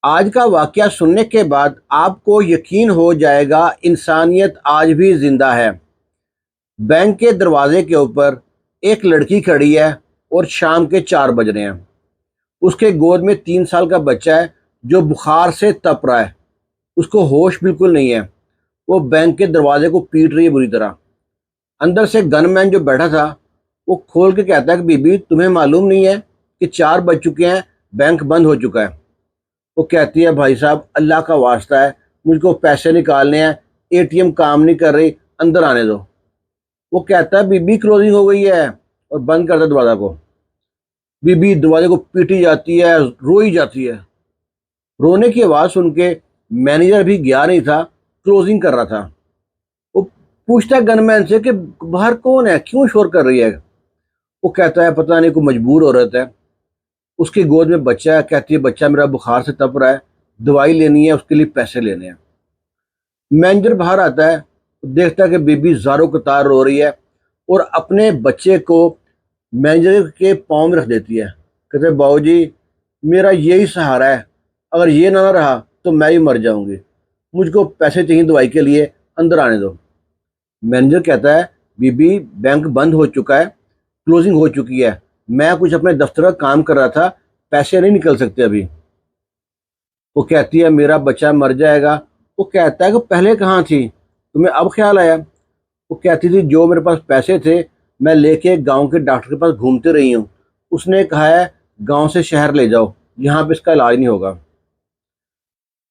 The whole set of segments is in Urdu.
آج کا واقعہ سننے کے بعد آپ کو یقین ہو جائے گا انسانیت آج بھی زندہ ہے۔ بینک کے دروازے کے اوپر ایک لڑکی کھڑی ہے اور شام کے 4 بج رہے ہیں۔ اس کے گود میں 3 سال کا بچہ ہے جو بخار سے تپ رہا ہے۔ اس کو ہوش بالکل نہیں ہے۔ وہ بینک کے دروازے کو پیٹ رہی ہے بری طرح۔ اندر سے گن مین جو بیٹھا تھا وہ کھول کے کہتا ہے کہ بی بی تمہیں معلوم نہیں ہے کہ 4 بج چکے ہیں، بینک بند ہو چکا ہے۔ وہ کہتی ہے بھائی صاحب اللہ کا واسطہ ہے، مجھ کو پیسے نکالنے ہیں، اے ٹی ایم کام نہیں کر رہی، اندر آنے دو۔ وہ کہتا ہے بی بی کلوزنگ ہو گئی ہے اور بند کرتا ہے دروازہ کو۔ بی بی دروازے کو پیٹی جاتی ہے، روئی جاتی ہے۔ رونے کی آواز سن کے مینیجر بھی گیا نہیں تھا، کلوزنگ کر رہا تھا۔ وہ پوچھتا ہے گن مین سے کہ باہر کون ہے، کیوں شور کر رہی ہے؟ وہ کہتا ہے پتہ نہیں، کوئی مجبور عورت ہے۔ اس کی گود میں بچہ ہے، کہتی ہے بچہ میرا بخار سے تپ رہا ہے، دوائی لینی ہے، اس کے لیے پیسے لینے ہیں۔ مینیجر باہر آتا ہے، دیکھتا ہے کہ بی بی زاروں قطار رو رہی ہے اور اپنے بچے کو مینیجر کے پاؤں میں رکھ دیتی ہے۔ کہتے باؤ جی میرا یہی سہارا ہے، اگر یہ نہ رہا تو میں ہی مر جاؤں گی، مجھ کو پیسے چاہیے دوائی کے لیے، اندر آنے دو۔ مینیجر کہتا ہے بی بی بینک بند ہو چکا ہے، کلوزنگ ہو چکی ہے، میں کچھ اپنے دفتر کا کام کر رہا تھا، پیسے نہیں نکل سکتے ابھی۔ وہ کہتی ہے میرا بچہ مر جائے گا۔ وہ کہتا ہے کہ پہلے کہاں تھی، تمہیں اب خیال آیا؟ وہ کہتی تھی جو میرے پاس پیسے تھے میں لے کے گاؤں کے ڈاکٹر کے پاس گھومتے رہی ہوں، اس نے کہا ہے گاؤں سے شہر لے جاؤ، یہاں پہ اس کا علاج نہیں ہوگا۔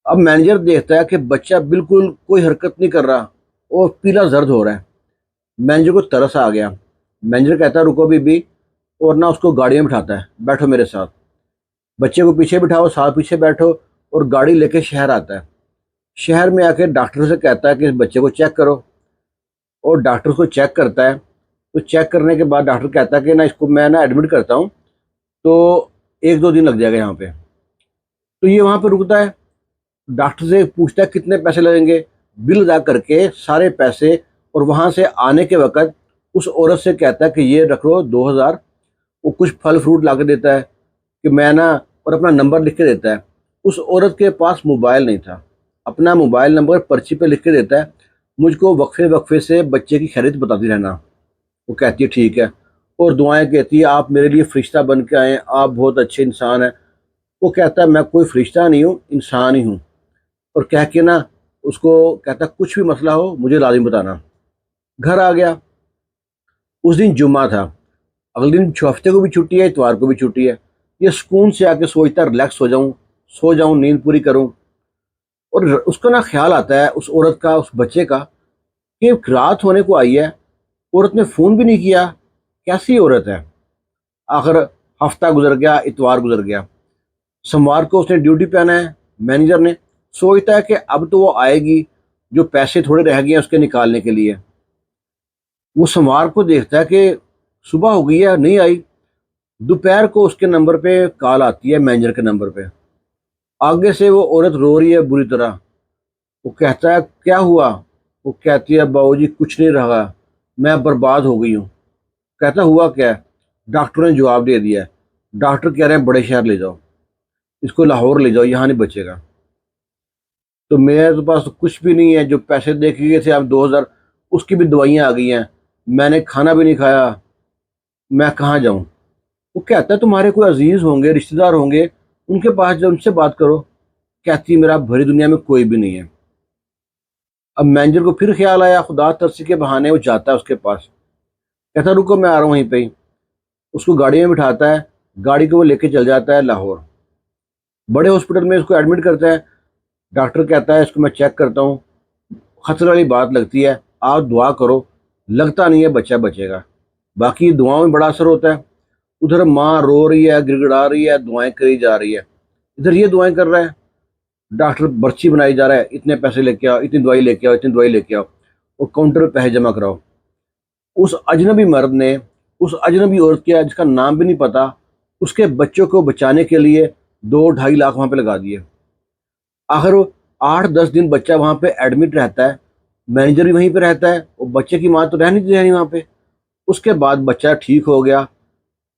اب مینیجر دیکھتا ہے کہ بچہ بالکل کوئی حرکت نہیں کر رہا اور پیلا زرد ہو رہا ہے۔ مینیجر کو ترس آ گیا۔ مینیجر کہتا ہے رکو بی بی، اور نہ اس کو گاڑی میں بٹھاتا ہے، بیٹھو میرے ساتھ، بچے کو پیچھے بٹھاؤ، ساتھ پیچھے بیٹھو، اور گاڑی لے کے شہر آتا ہے۔ شہر میں آ کے ڈاکٹر سے کہتا ہے کہ اس بچے کو چیک کرو، اور ڈاکٹر اس کو چیک کرتا ہے۔ تو چیک کرنے کے بعد ڈاکٹر کہتا ہے کہ اس کو میں ایڈمٹ کرتا ہوں، تو 1-2 دن لگ جائے گا یہاں پہ۔ تو یہ وہاں پہ رکتا ہے، ڈاکٹر سے پوچھتا ہے کتنے پیسے لگیں گے، بل ادا کر کے سارے پیسے، اور وہاں سے آنے کے وقت اس عورت سے کہتا ہے کہ یہ رکھ لو 2,000۔ وہ کچھ پھل فروٹ لا کے دیتا ہے کہ میں اور اپنا نمبر لکھ کے دیتا ہے۔ اس عورت کے پاس موبائل نہیں تھا، اپنا موبائل نمبر پرچی پہ لکھ کے دیتا ہے، مجھ کو وقفے وقفے سے بچے کی خیریت بتاتی رہنا۔ وہ کہتی ہے ٹھیک ہے، اور دعائیں کہتی ہے آپ میرے لیے فرشتہ بن کے آئیں، آپ بہت اچھے انسان ہیں۔ وہ کہتا ہے میں کوئی فرشتہ نہیں ہوں، انسان ہی ہوں، اور کہہ کے اس کو کہتا ہے کچھ بھی مسئلہ ہو مجھے لازم بتانا۔ گھر آ گیا۔ اس دن جمعہ تھا، اگلے دن ہفتے کو بھی چھٹی ہے، اتوار کو بھی چھٹی ہے۔ یہ سکون سے آ کے سوچتا ہے ریلیکس ہو جاؤں، سو جاؤں، نیند پوری کروں۔ اور اس کا خیال آتا ہے اس عورت کا، اس بچے کا، کہ رات ہونے کو آئی ہے، عورت نے فون بھی نہیں کیا، کیسی عورت ہے۔ آخر ہفتہ گزر گیا، اتوار گزر گیا، سوموار کو اس نے ڈیوٹی پہ آنا ہے۔ مینیجر نے سوچتا ہے کہ اب تو وہ آئے گی، جو پیسے تھوڑے رہ گئے ہیں اس کے نکالنے کے لیے۔ وہ سوموار کو دیکھتا ہے کہ صبح ہو گئی ہے، نہیں آئی۔ دوپہر کو اس کے نمبر پہ کال آتی ہے، مینیجر کے نمبر پہ۔ آگے سے وہ عورت رو رہی ہے بری طرح۔ وہ کہتا ہے کیا ہوا؟ وہ کہتی ہے باؤ جی کچھ نہیں رہا، میں برباد ہو گئی ہوں۔ کہتا ہوا کیا ہے؟ ڈاکٹر نے جواب دے دیا ہے، ڈاکٹر کہہ رہے ہیں بڑے شہر لے جاؤ، اس کو لاہور لے جاؤ، یہاں نہیں بچے گا۔ تو میرے پاس کچھ بھی نہیں ہے، جو پیسے دے کے گئے تھے آپ 2,000، اس کی بھی دوائیاں آ گئی ہیں، میں نے کھانا بھی نہیں کھایا، میں کہاں جاؤں؟ وہ کہتا ہے تمہارے کوئی عزیز ہوں گے، رشتہ دار ہوں گے، ان کے پاس جاؤ، ان سے بات کرو۔ کہتی میرا بھری دنیا میں کوئی بھی نہیں ہے۔ اب مینیجر کو پھر خیال آیا، خدا ترسی کے بہانے وہ جاتا ہے اس کے پاس، کہتا رکو میں آ رہا ہوں وہیں پہ ہی۔ اس کو گاڑی میں بٹھاتا ہے، گاڑی کو وہ لے کے چل جاتا ہے لاہور۔ بڑے ہاسپٹل میں اس کو ایڈمٹ کرتا ہے۔ ڈاکٹر کہتا ہے اس کو میں چیک کرتا ہوں، خطرے والی بات لگتی ہے، آپ دعا کرو، لگتا نہیں ہے بچہ بچے گا۔ باقی دعاؤں میں بڑا اثر ہوتا ہے۔ ادھر ماں رو رہی ہے، گڑ گڑا رہی ہے، دعائیں کری جا رہی ہے، ادھر یہ دعائیں کر رہا ہے۔ ڈاکٹر برچی بنائی جا رہا ہے، اتنے پیسے لے کے آؤ، اتنی دوائی لے کے آؤ، اتنی دوائی لے کے آؤ، اور کاؤنٹر پہ پیسے جمع کراؤ۔ اس اجنبی مرد نے، اس اجنبی عورت کے جس کا نام بھی نہیں پتا، اس کے بچوں کو بچانے کے لیے 2-2.5 لاکھ وہاں پہ لگا دیے۔ آخر 8-10 دن بچہ وہاں پہ ایڈمٹ رہتا ہے، مینیجر بھی وہیں پہ رہتا ہے، اور بچے کی ماں تو رہنی وہاں پہ۔ اس کے بعد بچہ ٹھیک ہو گیا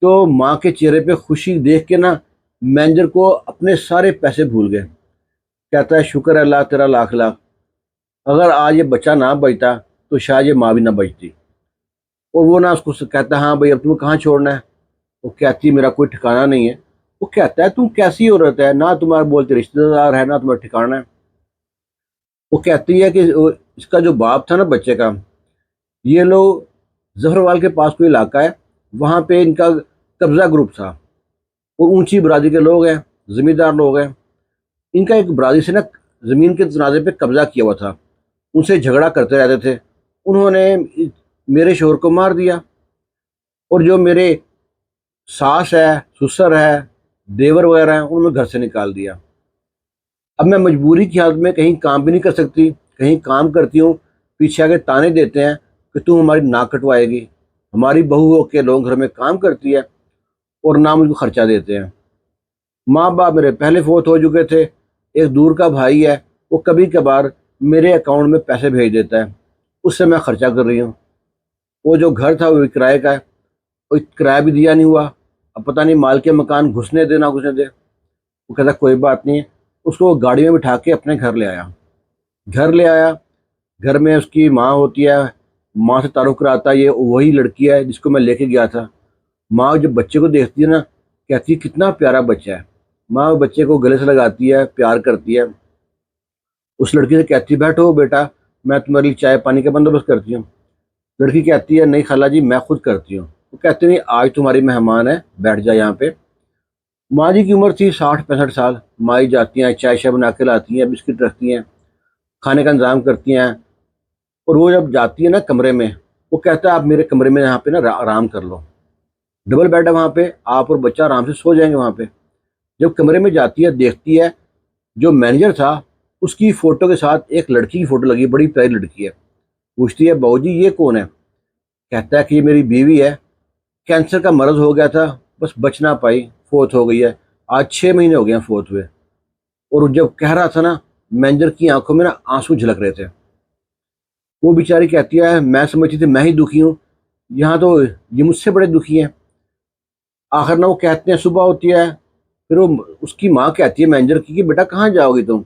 تو ماں کے چہرے پہ خوشی دیکھ کے مینیجر کو اپنے سارے پیسے بھول گئے۔ کہتا ہے شکر ہے اللہ تیرا لاکھ لاکھ، اگر آج یہ بچہ نہ بچتا تو شاید یہ ماں بھی نہ بچتی۔ اور وہ نہ اس کو کہتا ہے ہاں بھائی اب تمہیں کہاں چھوڑنا ہے؟ وہ کہتی ہے میرا کوئی ٹھکانا نہیں ہے۔ وہ کہتا ہے تم کیسی عورت ہے، نہ تمہارے بولتے رشتہ دار ہے نہ تمہارا ٹھکانا ہے۔ وہ کہتی ہے کہ اس کا جو باپ تھا نا بچے کا، یہ لوگ ظفروال کے پاس کوئی علاقہ ہے، وہاں پہ ان کا قبضہ گروپ تھا، اور اونچی برادری کے لوگ ہیں، زمیندار لوگ ہیں۔ ان کا ایک برادری سے نا زمین کے تنازع پہ قبضہ کیا ہوا تھا، ان سے جھگڑا کرتے رہتے تھے۔ انہوں نے میرے شوہر کو مار دیا، اور جو میرے ساس ہے، سسر ہے، دیور وغیرہ ہیں، انہوں نے گھر سے نکال دیا۔ اب میں مجبوری کی حالت میں کہیں کام بھی نہیں کر سکتی، کہیں کام کرتی ہوں پیچھے آگے تانے دیتے ہیں کہ تم ہماری ناک کٹوائے گی، ہماری بہو ہو کے لوگ گھر میں کام کرتی ہے اور نہ مجھ کو خرچہ دیتے ہیں۔ ماں باپ میرے پہلے فوت ہو چکے تھے، ایک دور کا بھائی ہے، وہ کبھی کبھار میرے اکاؤنٹ میں پیسے بھیج دیتا ہے، اس سے میں خرچہ کر رہی ہوں۔ وہ جو گھر تھا وہ کرائے کا ہے، وہ کرایہ بھی دیا نہیں ہوا، اب پتہ نہیں مال کے مکان گھسنے دے نہ گھسنے دے۔ وہ کہتا کوئی بات نہیں ہے، اس کو گاڑی میں بٹھا کے اپنے گھر لے آیا۔ گھر لے آیا، گھر میں اس کی ماں ہوتی ہے، ماں سے تعارف کراتا ہے، یہ وہی لڑکی ہے جس کو میں لے کے گیا تھا۔ ماں جب بچے کو دیکھتی ہے نا، کہتی ہے کتنا پیارا بچہ ہے۔ ماں بچے کو گلے سے لگاتی ہے، پیار کرتی ہے، اس لڑکی سے کہتی ہے بیٹھو بیٹا میں تمہارے لیے چائے پانی کا بندوبست کرتی ہوں۔ لڑکی کہتی ہے نہیں خالہ جی میں خود کرتی ہوں۔ وہ کہتے نہیں آج تمہاری مہمان ہے، بیٹھ جا یہاں پہ۔ ماں جی کی عمر تھی 60 65 سال۔ مائی جاتی ہیں، چائے شائے بنا کے لاتی ہیں، بسکٹ رکھتی ہیں، کھانے کا انتظام کرتی ہیں، اور وہ جب جاتی ہے نا کمرے میں، وہ کہتا ہے آپ میرے کمرے میں یہاں پہ نا آرام کر لو، ڈبل بیڈ ہے وہاں پہ، آپ اور بچہ آرام سے سو جائیں گے وہاں پہ۔ جب کمرے میں جاتی ہے دیکھتی ہے جو مینیجر تھا اس کی فوٹو کے ساتھ ایک لڑکی کی فوٹو لگی ہے، بڑی پیاری لڑکی ہے۔ پوچھتی ہے بہو جی یہ کون ہے؟ کہتا ہے کہ یہ میری بیوی ہے، کینسر کا مرض ہو گیا تھا، بس بچ نہ پائی، فوت ہو گئی ہے، آج 6 مہینے ہو گئے ہیں فوت ہوئے۔ اور جب کہہ رہا تھا نا، مینیجر کی آنکھوں میں نا آنسو جھلک رہے تھے۔ وہ بیچاری کہتی ہے میں سمجھتی تھی میں ہی دکھی ہوں، یہاں تو یہ مجھ سے بڑے دکھی ہیں۔ آخر نہ وہ کہتے ہیں صبح ہوتی ہے، پھر وہ اس کی ماں کہتی ہے مینیجر کی کہ بیٹا کہاں جاؤ گی تم،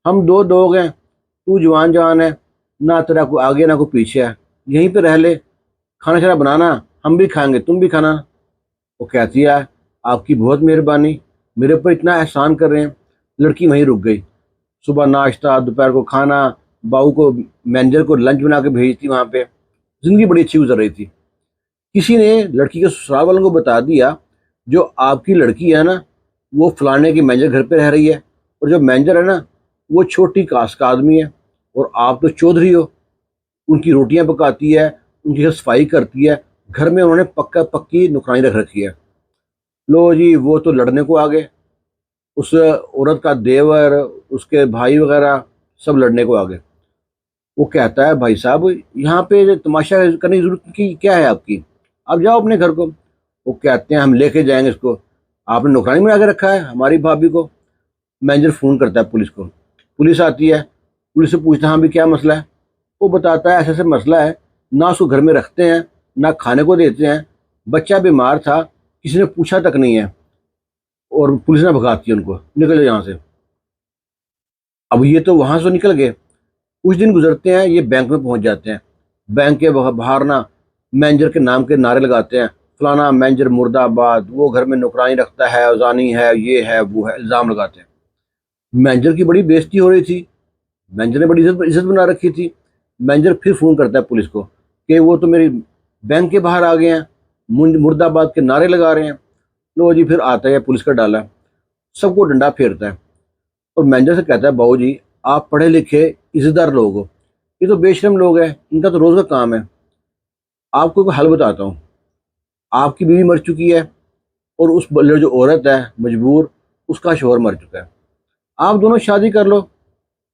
ہم دو لوگ ہیں، تو جوان جوان ہے، نہ تیرا کوئی آگے نہ کوئی پیچھے ہے، یہیں پہ رہ لے، کھانا شانا بنانا ہم بھی کھائیں گے تم بھی کھانا۔ وہ کہتی ہے آپ کی بہت مہربانی، میرے اوپر اتنا احسان کر رہے ہیں۔ لڑکی وہیں رک گئی، صبح ناشتہ، دوپہر کو کھانا، باؤ کو مینیجر کو لنچ بنا کے بھیجتی وہاں پہ۔ زندگی بڑی اچھی گزر رہی تھی۔ کسی نے لڑکی کے سسرال والوں کو بتا دیا جو آپ کی لڑکی ہے نا وہ فلانے کی مینیجر گھر پہ رہ رہی ہے، اور جو مینیجر ہے نا وہ چھوٹی کاسٹ کا آدمی ہے، اور آپ تو چودھری ہو۔ ان کی روٹیاں پکاتی ہے، ان کی صفائی کرتی ہے، گھر میں انہوں نے پکی نوکرانی رکھ رکھی ہے۔ لو جی وہ تو لڑنے کو آگے، اس عورت کا دیور، اس کے بھائی وغیرہ سب لڑنے کو آگے۔ وہ کہتا ہے بھائی صاحب یہاں پہ تماشا کرنے کی ضرورت کی کیا ہے آپ کی، آپ جاؤ اپنے گھر کو۔ وہ کہتے ہیں ہم لے کے جائیں گے اس کو، آپ نے نوکرانی بنا کے رکھا ہے ہماری بھابھی کو۔ مینیجر فون کرتا ہے پولیس کو، پولیس آتی ہے، پولیس سے پوچھتا ہے ہاں بھی کیا مسئلہ ہے؟ وہ بتاتا ہے ایسے ایسے مسئلہ ہے، نہ اس کو گھر میں رکھتے ہیں نہ کھانے کو دیتے ہیں، بچہ بیمار تھا کسی نے پوچھا تک نہیں ہے، اور پولیس نے بھگاتی ہے ان کو، نکل جائے یہاں سے۔ اب یہ تو وہاں سے نکل گئے، کچھ دن گزرتے ہیں، یہ بینک میں پہنچ جاتے ہیں۔ بینک کے باہر نا مینیجر کے نام کے نعرے لگاتے ہیں، فلانا مینیجر مرد آباد، وہ گھر میں نوکرانی رکھتا ہے، ازانی ہے، یہ ہے وہ ہے، الزام لگاتے ہیں۔ مینیجر کی بڑی بےزتی ہو رہی تھی، مینیجر نے بڑی عزت بنا رکھی تھی۔ مینیجر پھر فون کرتا ہے پولیس کو کہ وہ تو میری بینک کے باہر آ گئے ہیں، مرد آباد کے نعرے لگا رہے ہیں۔ لو جی پھر آتا ہے پولیس کا ڈالا، سب کو ڈنڈا پھیرتا ہے، اور مینیجر سے کہتا ہے باؤ جی آپ پڑھے لکھے عزت دار لوگ ہو، یہ تو بے شرم لوگ ہیں، ان کا تو روز کا کام ہے۔ آپ کو کوئی حل بتاتا ہوں، آپ کی بیوی مر چکی ہے، اور اس جو عورت ہے مجبور، اس کا شوہر مر چکا ہے، آپ دونوں شادی کر لو۔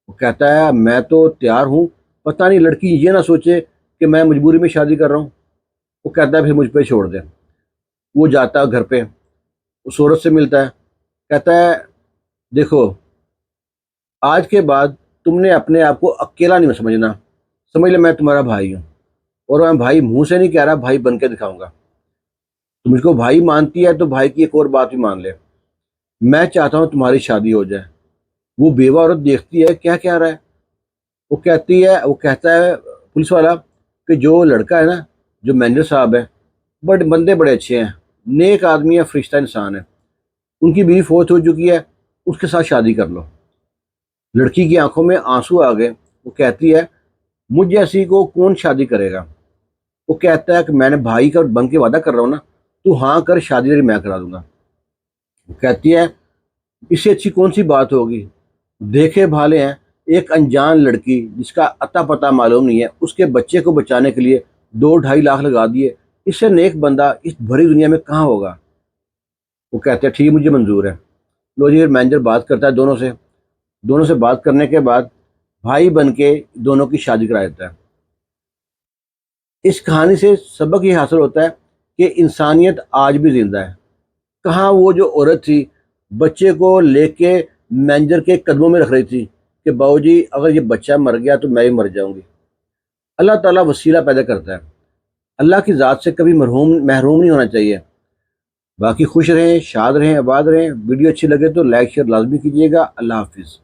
وہ کہتا ہے میں تو تیار ہوں، پتہ نہیں لڑکی یہ نہ سوچے کہ میں مجبوری میں شادی کر رہا ہوں۔ وہ کہتا ہے پھر مجھ پہ چھوڑ دیں۔ وہ جاتا ہے گھر پہ، اس عورت سے ملتا ہے، کہتا ہے دیکھو آج کے بعد تم نے اپنے آپ کو اکیلا نہیں سمجھنا، سمجھ لے میں تمہارا بھائی ہوں، اور میں بھائی منہ سے نہیں کہہ رہا، بھائی بن کے دکھاؤں گا۔ تم مجھ کو بھائی مانتی ہے تو بھائی کی ایک اور بات بھی مان لے، میں چاہتا ہوں تمہاری شادی ہو جائے، وہ بیوہ عورت دیکھتی ہے کیا کیا رہا ہے، وہ کہتا ہے پولیس والا کہ جو لڑکا ہے نا، جو مینیجر صاحب ہے، بندے بڑے اچھے ہیں، نیک آدمی ہے، فرشتہ انسان ہے، ان کی بیوی فوت ہو چکی ہے، اس کے ساتھ شادی کر لو۔ لڑکی کی آنکھوں میں آنسو آ گئے، وہ کہتی ہے مجھ جیسی کو کون شادی کرے گا؟ وہ کہتا ہے کہ میں نے بھائی کا بن کے وعدہ کر رہا ہوں نا، تو ہاں کر، شادی تیری میں کرا دوں گا۔ وہ کہتی ہے اس سے اچھی کون سی بات ہوگی؟ دیکھے بھالے ہیں، ایک انجان لڑکی جس کا اتا پتہ معلوم نہیں ہے، اس کے بچے کو بچانے کے لیے 2-2.5 لاکھ لگا دیے، اس سے نیک بندہ اس بھری دنیا میں کہاں ہوگا؟ وہ کہتے ہیں ٹھیک، مجھے منظور ہے۔ لو جی، مینیجر بات کرتا ہے دونوں سے بات کرنے کے بعد بھائی بن کے دونوں کی شادی کرا دیتا ہے۔ اس کہانی سے سبق یہ حاصل ہوتا ہے کہ انسانیت آج بھی زندہ ہے۔ کہاں وہ جو عورت تھی بچے کو لے کے مینیجر کے قدموں میں رکھ رہی تھی کہ باؤ جی اگر یہ بچہ مر گیا تو میں بھی مر جاؤں گی۔ اللہ تعالیٰ وسیلہ پیدا کرتا ہے، اللہ کی ذات سے کبھی محروم نہیں ہونا چاہیے۔ باقی خوش رہیں، شاد رہیں، آباد رہیں۔ ویڈیو اچھی لگے تو لائک شیئر لازمی کیجیے گا۔ اللہ حافظ۔